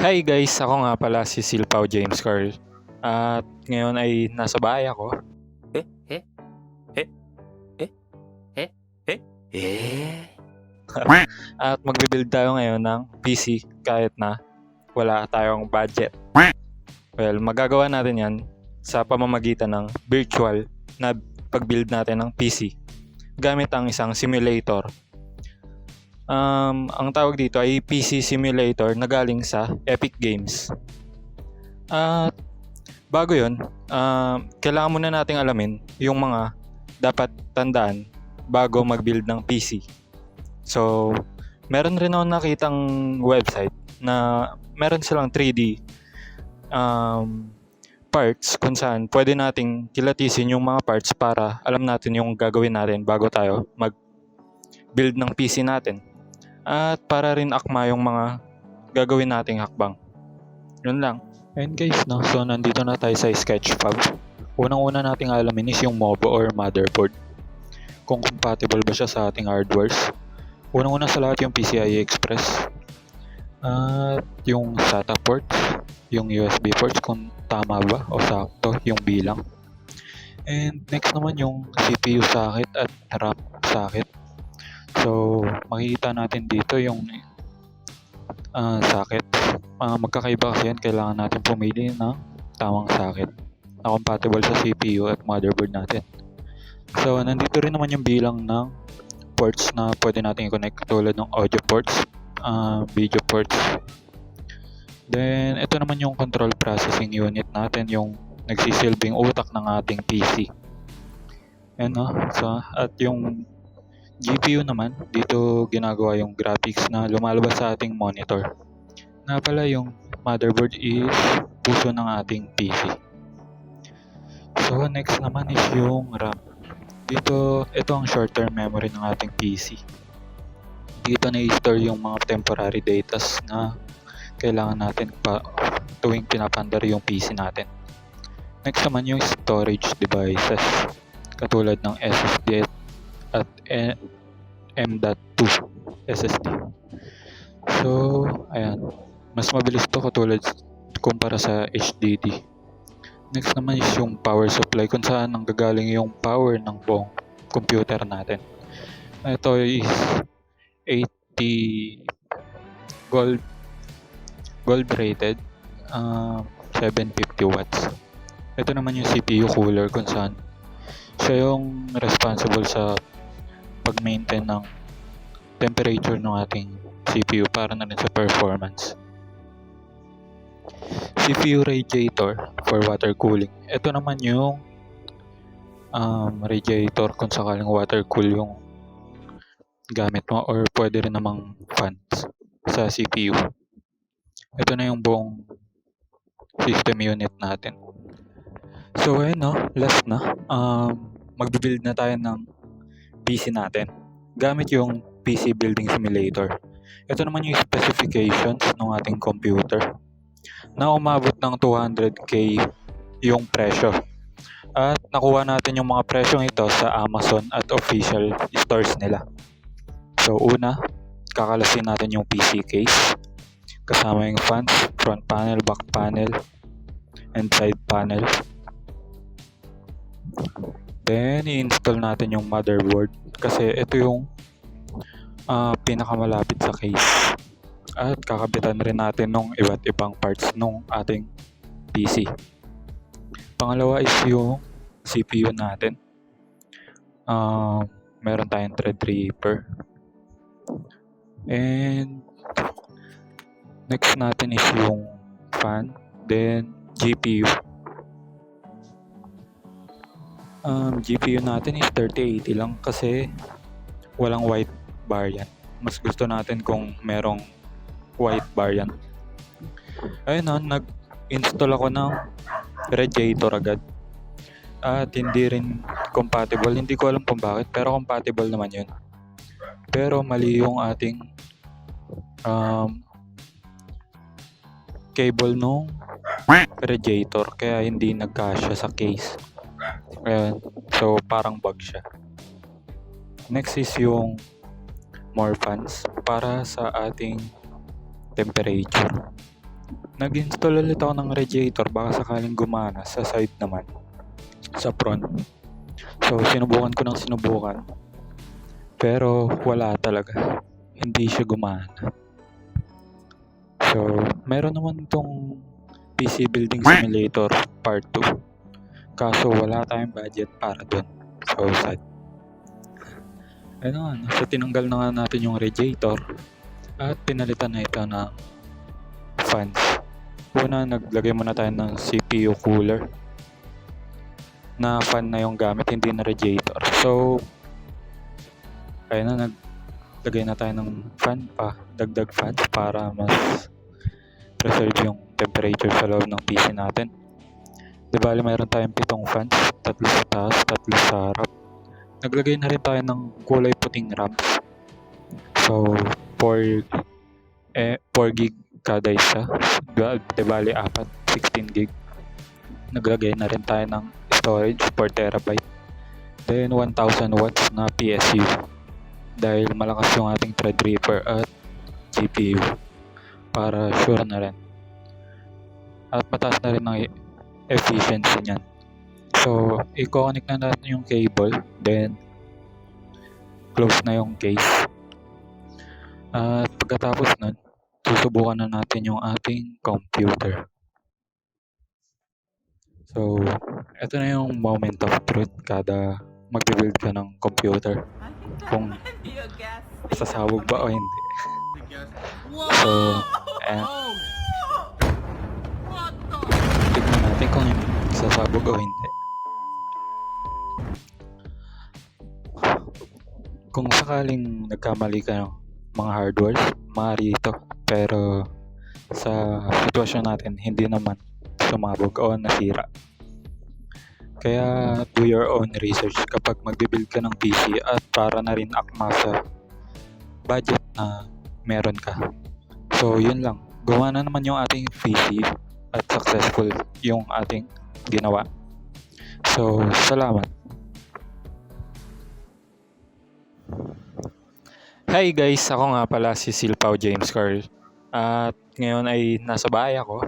Hi guys, ako nga pala si Silpao James Carl. At ngayon ay nasa bahay ako. Eh? Eh? Eh? Eh? Eh? Eh? Eh? At magbe-build tayo ngayon ng PC kahit na wala tayong budget. Well, magagawa natin yan sa pamamagitan ng virtual na pag-build natin ng PC gamit ang isang simulator. Ang tawag dito ay PC Simulator na galing sa Epic Games. At bago yun, kailangan muna nating alamin yung mga dapat tandaan bago mag-build ng PC. So, meron rin ako nakitang website na meron silang 3D parts kung saan pwede nating kilatisin yung mga parts para alam natin yung gagawin natin bago tayo mag-build ng PC natin. At para rin akma yung mga gagawin nating hakbang. Yun lang. And guys, no, so nandito na tayo sa Sketchfab. Unang-una nating alamin is yung MOBO or motherboard. Kung compatible ba siya sa ating hardwares. Unang-una sa lahat yung PCI Express. At yung SATA ports, yung USB ports kung tama ba o sakto yung bilang. And next naman yung CPU socket at RAM socket. So makikita natin dito yung socket. Magkakaiba kasi yan, kailangan natin pumili ng tamang socket na compatible sa CPU at motherboard natin. So nandito rin naman yung bilang ng ports na pwede natin i-connect tulad ng audio ports, video ports. Then ito naman yung control processing unit natin, yung nagsisilbing utak ng ating PC. Yan, no? So, at yung GPU naman, dito ginagawa yung graphics na lumalabas sa ating monitor. Nga pala yung motherboard is puso ng ating PC. So next naman is yung RAM. Dito, ito ang short-term memory ng ating PC. Dito na-store yung mga temporary datas na kailangan natin tuwing pinapandar yung PC natin. Next naman yung storage devices, katulad ng SSD at M.2 SSD. So, ayan. Mas mabilis to katulad kumpara sa HDD. Next naman is yung power supply, kung saan nanggagaling yung power ng buong computer natin. Ito is 80 gold rated, 750 watts. Ito naman yung CPU cooler, kung saan siya yung responsible sa pag-maintain ng temperature ng ating CPU para na rin sa performance. CPU radiator for water cooling. Ito naman yung radiator kung sakaling water cool yung gamit mo, or pwede rin namang fans sa CPU. Ito na yung buong system unit natin. So ayun, no, last na. Magbe-build na tayo ng PC natin gamit yung PC Building Simulator. Ito naman yung specifications ng ating computer na umabot ng 200k yung presyo. At nakuha natin yung mga presyong ito sa Amazon at official stores nila. So una, kakalasin natin yung PC case kasama yung fans, front panel, back panel, and side panel. Then i-install natin yung motherboard kasi ito yung pinakamalapit sa case. At kakabitan rin natin ng iba't ibang parts ng ating PC. Pangalawa is yung CPU natin. Meron tayong Threadripper. And next natin is yung fan. Then GPU. GPU natin is 3080 lang kasi walang white bar yan. Mas gusto natin kung merong white bar yan. Ayun, no, nag-install ako ng radiator agad. At hindi rin compatible. Hindi ko alam kung bakit, pero compatible naman yun. Pero mali yung ating cable nung radiator, kaya hindi nagkasya sa case. Ayun. So parang bug siya. Next is yung more fans para sa ating temperature. Nag-install ulit ako ng radiator baka sakaling gumana sa side naman, sa front. So sinubukan ko ng sinubukan pero wala talaga, hindi siya gumana. So meron naman itong PC Building Simulator Part 2, kaso wala tayong budget para dun. So sad. Ano, so tinanggal na nga natin yung radiator at pinalitan na ito ng fans. Una, naglagay muna tayo ng CPU cooler na fan na yung gamit, hindi na radiator. So ayun na, naglagay na tayo ng fan pa, dagdag fans para mas preserve yung temperature sa loob ng PC natin. Di bali mayroon tayong 7 fans, 3 sa taas, 3 sa harap. Naglagay na rin tayo ng kulay puting ramps. So 4 gig kada isa. Di bali 4, 16 gig. Naglagay na rin tayo ng storage 4 terabyte. Then 1000 watts na PSU dahil malakas yung ating Threadripper at GPU para sure na rin. At mataas na rin ang efficiency niyan. So, i-connect na natin yung cable, then close na yung case. At pagkatapos nun, susubukan na natin yung ating computer. So, ito na yung moment of truth kada magbe-build ka ng computer. Kung sasabog ba o hindi. So, tignan natin kung sasabog o hindi. Kung sakaling nagkamali ka ng mga hardwares, maaari ito. Pero sa sitwasyon natin, hindi naman sumabog o nasira. Kaya do your own research kapag magbibuild ka ng PC at para na rin akma sa budget na meron ka. So yun lang, gawa na naman yung ating PC at successful yung ating ginawa. So salamat. Hi guys, ako nga pala si Silpao James Carl. At ngayon ay nasa bahay ako.